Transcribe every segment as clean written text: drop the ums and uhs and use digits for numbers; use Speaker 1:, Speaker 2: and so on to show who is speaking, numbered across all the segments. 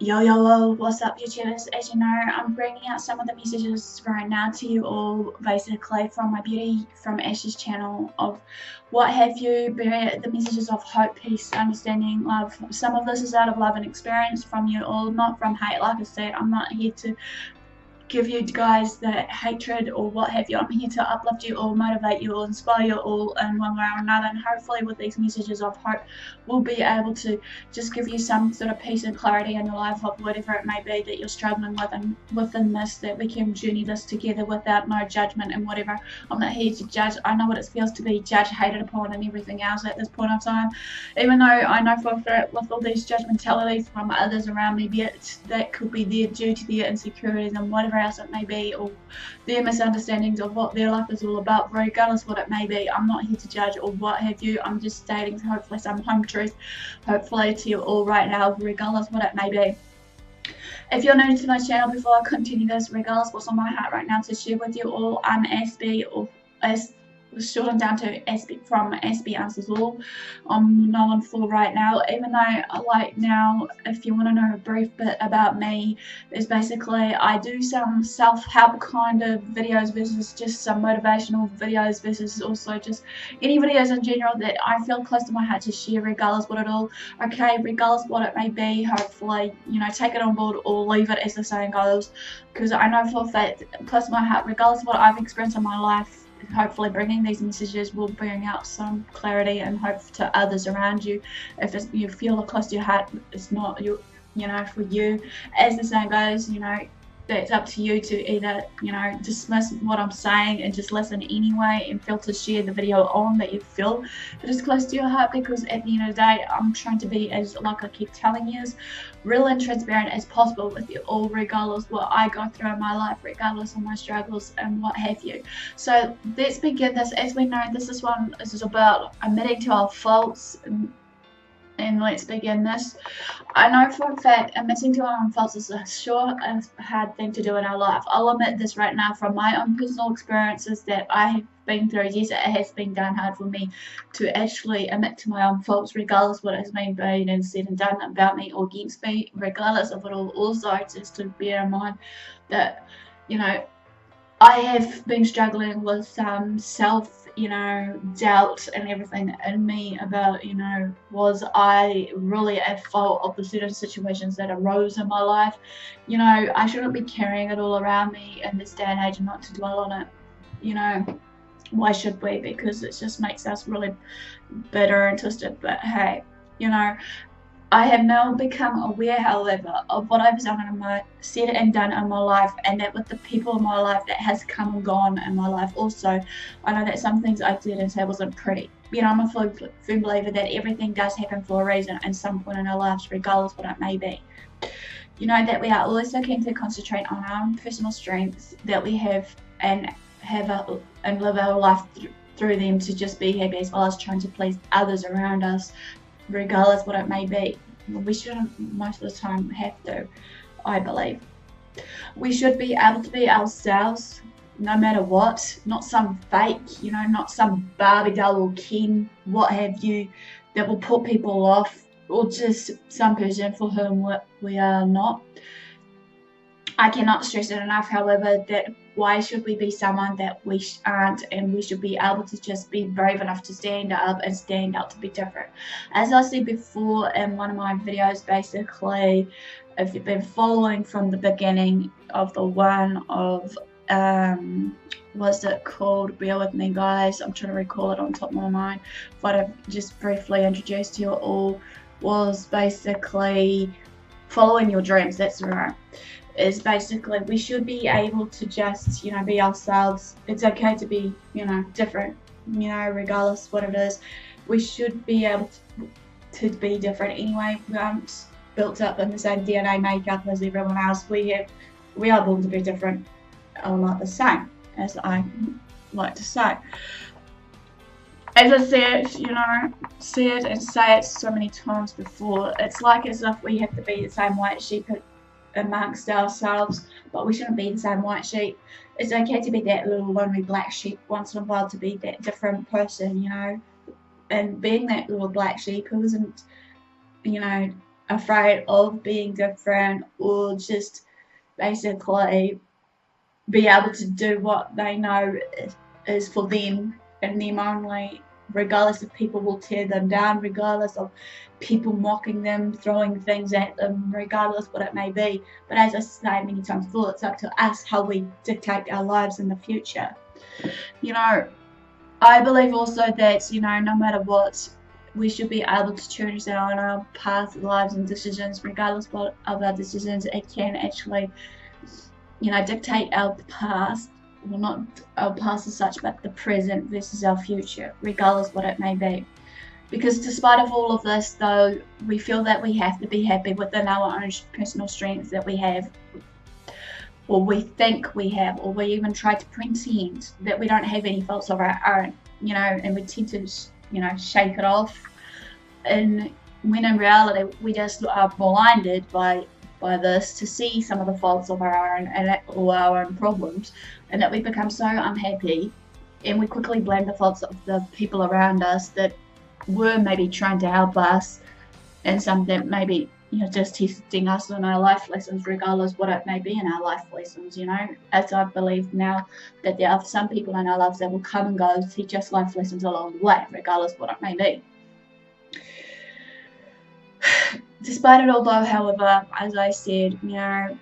Speaker 1: Yo, what's up, YouTubers? As you know, I'm bringing out some of the messages right now to you all, basically from my Beauty from Ashes channel of what have you, the messages of hope, peace, understanding, love. Some of this is out of love and experience from you all, not from hate. Like I said, I'm not here to give you guys the hatred or what have you. I'm here to uplift you all, motivate you all, inspire you all in one way or another, and hopefully with these messages of hope we'll be able to just give you some sort of peace and clarity in your life of whatever it may be that you're struggling with, and within this that we can journey this together without no judgment and whatever. I'm not here to judge. I know what it feels to be judged, hated upon and everything else at this point of time, even though I know for a fact with all these judgmentalities from others around me, be it that could be their due to their insecurities and whatever else it may be, or their misunderstandings of what their life is all about, regardless what it may be. I'm not here to judge or what have you. I'm just stating hopefully some home truth, hopefully to you all right now, regardless what it may be. If you're new to my channel, before I continue this, regardless what's on my heart right now to share with you all, I'm Aspie, or as shortened down to Aspie from AspieAnswersAll. I'm known for right now, even though like now, if you want to know a brief bit about me, is basically I do some self-help kind of videos versus just some motivational videos versus also just any videos in general that I feel close to my heart to share, regardless what it all, okay, regardless what it may be. Hopefully, you know, take it on board or leave it, as the saying goes, because I know for a fact, close to my heart, regardless what I've experienced in my life, hopefully bringing these messages will bring out some clarity and hope to others around you. If you feel it close to your heart, it's not you know, for you, as the saying goes, you know, that's up to you to either, you know, dismiss what I'm saying and just listen anyway, and feel to share the video on that you feel it is close to your heart, because at the end of the day, I'm trying to be, as like I keep telling you, as real and transparent as possible with you all, regardless what I go through in my life, regardless of my struggles and what have you. So let's begin this. As we know, this is about admitting to our faults, and let's begin this. I know for a fact admitting to our own faults is a hard thing to do in our life. I'll admit this right now from my own personal experiences that I have been through. Yes, it has been done hard for me to actually admit to my own faults, regardless what has been and said and done about me or against me, regardless of it all. Also, just to bear in mind that, you know, I have been struggling with some self, you know, doubt and everything in me about, you know, was I really at fault of the certain situations that arose in my life? You know, I shouldn't be carrying it all around me in this day and age and not to dwell on it. You know, why should we? Because it just makes us really bitter and twisted. But hey, you know, I have now become aware, however, of what I've said and done in my life, and that with the people in my life that has come and gone in my life also, I know that some things I did and say wasn't pretty. You know, I'm a firm believer that everything does happen for a reason at some point in our lives, regardless what it may be. You know, that we are always looking to concentrate on our own personal strengths that we have and live our life through them to just be happy, as well as trying to please others around us, regardless what it may be. We shouldn't most of the time have to, I believe. We should be able to be ourselves no matter what, not some fake, you know, not some Barbie doll or Ken, what have you, that will put people off, or just some person for whom we are not. I cannot stress it enough, however, that why should we be someone that we aren't, and we should be able to just be brave enough to stand up and stand out to be different. As I said before in one of my videos, basically, if you've been following from the beginning of the one of, what's it called? Bear with me, guys. I'm trying to recall it on top of my mind. What I've just briefly introduced to you all was basically following your dreams. That's right. Is basically we should be able to just, you know, be ourselves. It's okay to be, you know, different, you know, regardless what it is. We should be able to be different anyway. We aren't built up in the same DNA makeup as everyone else. We are born to be different, or not the same, as I like to say. As I said, you know, said and say it so many times before, it's like as if we have to be the same white sheep amongst ourselves, but we shouldn't be the same white sheep. It's okay to be that little lonely black sheep once in a while, to be that different person, you know, and being that little black sheep who isn't, you know, afraid of being different, or just basically be able to do what they know is for them and them only, regardless if people will tear them down, regardless of people mocking them, throwing things at them, regardless what it may be. But as I say many times before, it's up to us how we dictate our lives in the future. You know, I believe also that, you know, no matter what, we should be able to choose our path, lives and decisions, regardless of our decisions. It can actually, you know, dictate our past, well, not our past as such, but the present versus our future, regardless what it may be. Because despite of all of this, though, we feel that we have to be happy within our own personal strengths that we have, or we think we have, or we even try to pretend that we don't have any faults of our own, you know, and we tend to, you know, shake it off. And when in reality, we just are blinded by this to see some of the faults of our own or our own problems, and that we become so unhappy, and we quickly blame the faults of the people around us that were maybe trying to help us, and some that maybe, you know, just testing us on our life lessons, regardless what it may be in our life lessons, you know, as I believe now that there are some people in our lives that will come and go, teach us life lessons along the way, regardless what it may be. Despite it all though, however, as I said, you know,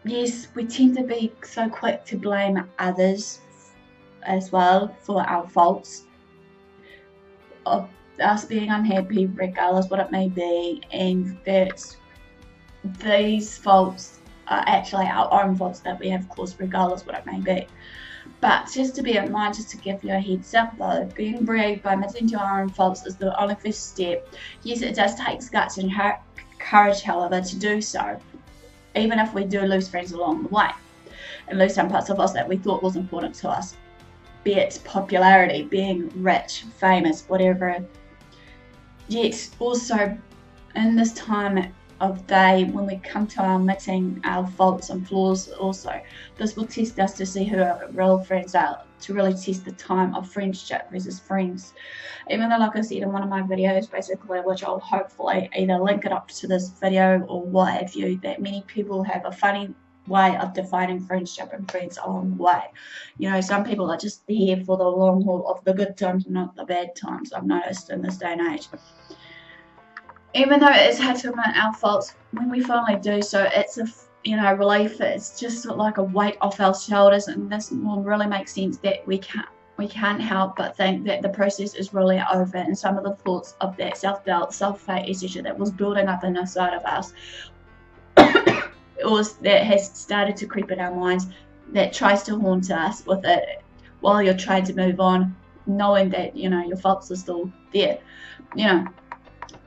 Speaker 1: yes, we tend to be so quick to blame others as well for our faults, of us being unhappy, regardless what it may be, and that these faults are actually our own faults that we have caused, regardless what it may be. But just to be in mind, just to give you a heads up though, being brave by admitting to our own faults is the only first step. Yes, it does take guts and courage, however, to do so, even if we do lose friends along the way, and lose some parts of us that we thought was important to us, be it popularity, being rich, famous, whatever. Yet also in this time of day, when we come to admitting our faults and flaws also, this will test us to see who our real friends are, to really test the time of friendship versus friends. Even though, like I said in one of my videos, basically, which I'll hopefully either link it up to this video or what have you, that many people have a funny way of defining friendship and friends along the way. You know, some people are just here for the long haul of the good times, not the bad times, I've noticed in this day and age. Even though it's hard to admit our faults, when we finally do so, it's a, you know, relief. It's just like a weight off our shoulders, and this will really make sense that we can't help but think that the process is really over, and some of the thoughts of that self-doubt, self-hate, etc. that was building up inside of us, that has started to creep in our minds, that tries to haunt us with it while you're trying to move on, knowing that, you know, your faults are still there. You know,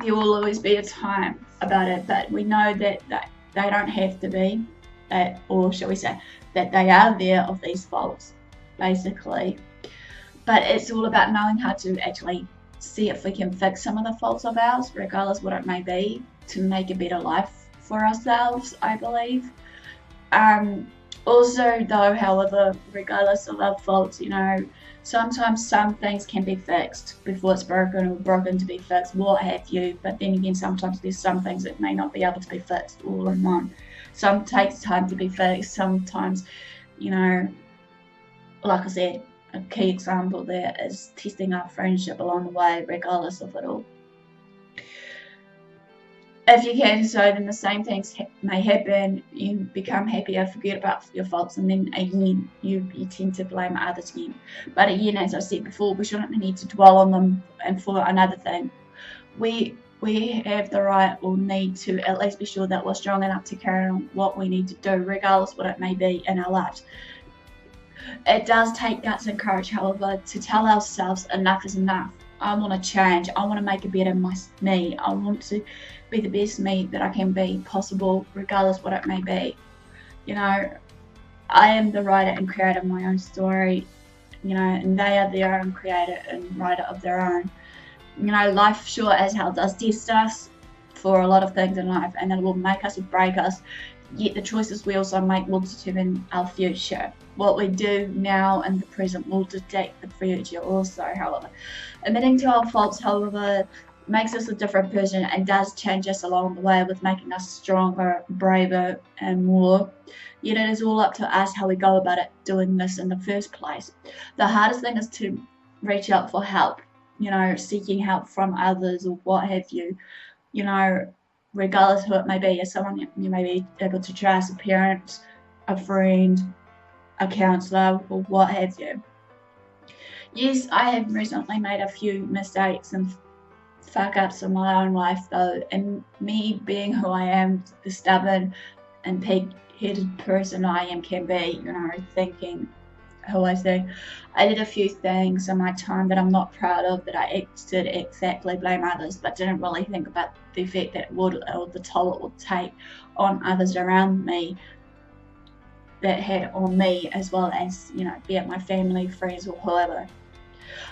Speaker 1: there will always be a time about it, but we know that they don't have to be, or shall we say, that they are there of these faults, basically. But it's all about knowing how to actually see if we can fix some of the faults of ours, regardless what it may be, to make a better life for ourselves, I believe. Also though, however, regardless of our faults, you know, sometimes some things can be fixed before it's broken, or broken to be fixed, what have you. But then again, sometimes there's some things that may not be able to be fixed all in one. Some takes time to be fixed, sometimes, you know, like I said, a key example there is testing our friendship along the way, regardless of it all. If you can, so then the same things may happen, you become happier, forget about your faults, and then again, you tend to blame others again. But again, as I said before, we shouldn't need to dwell on them. And for another thing, we have the right or need to at least be sure that we're strong enough to carry on what we need to do, regardless what it may be in our lives. It does take guts and courage, however, to tell ourselves enough is enough. I want to change. I want to make a better me. I want to be the best me that I can be possible, regardless what it may be. You know, I am the writer and creator of my own story, you know, and they are their own creator and writer of their own. You know, life sure as hell does test us for a lot of things in life, and it will make us or break us. Yet the choices we also make will determine our future. What we do now in the present will dictate the future also, however. Admitting to our faults, however, makes us a different person and does change us along the way with making us stronger, braver, and more. Yet it is all up to us how we go about it doing this in the first place. The hardest thing is to reach out for help, seeking help from others or what have you, regardless who it may be, as someone you may be able to trust, a parent, a friend, a counsellor, or what have you. Yes, I have recently made a few mistakes and fuck ups in my own life though, and me being who I am, the stubborn and pig-headed person I am can be, thinking who I think. I did a few things in my time that I'm not proud of, that I did exactly blame others, but didn't really think about the effect that it would, or the toll it would take on others around me, that had on me, as well as, be it my family, friends, or whoever.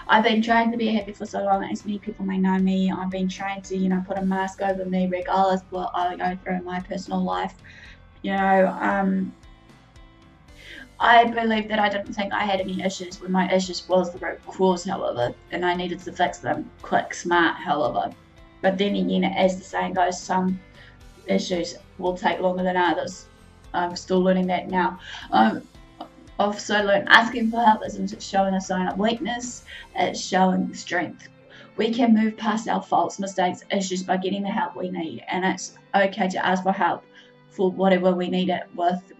Speaker 1: I've been trying to be happy for so long, as many people may know me. I've been trying to, put a mask over me regardless of what I go through in my personal life. I believe that I didn't think I had any issues when my issues was the root cause, however, and I needed to fix them quick, smart, however. But then again, as the saying goes, some issues will take longer than others. I'm still learning that now. I've also learned asking for help isn't showing a sign of weakness, it's showing strength. We can move past our faults, mistakes, issues by getting the help we need, and it's okay to ask for help for whatever we need it with,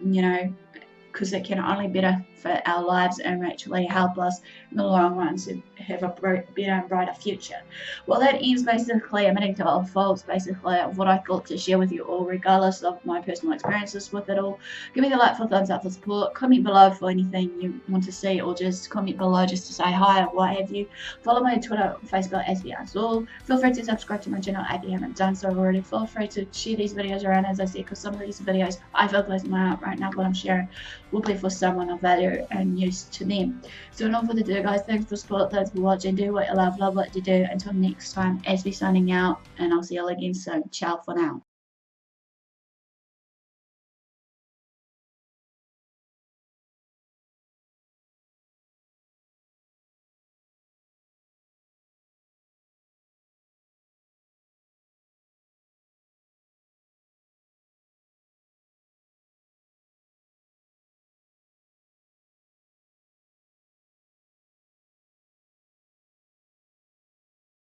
Speaker 1: because it can only better for our lives and actually help us in the long run to have a better and brighter future. Well, that ends basically admitting to our faults, basically, of what I thought to share with you all, regardless of my personal experiences with it all. Give me the like for thumbs up for support. Comment below for anything you want to see, or just comment below just to say hi or what have you. Follow my Twitter, Facebook, AspieAnswersAll. Feel free to subscribe to my channel if you haven't done so already. Feel free to share these videos around, as I said, because some of these videos I feel close to my heart right now, what I'm sharing will be for someone of value and use to them. So enough for the do, guys. Thanks for support, thanks for watching. Do what you love what you do. Until next time, Aspie signing out, and I'll see you all again soon. Ciao for now.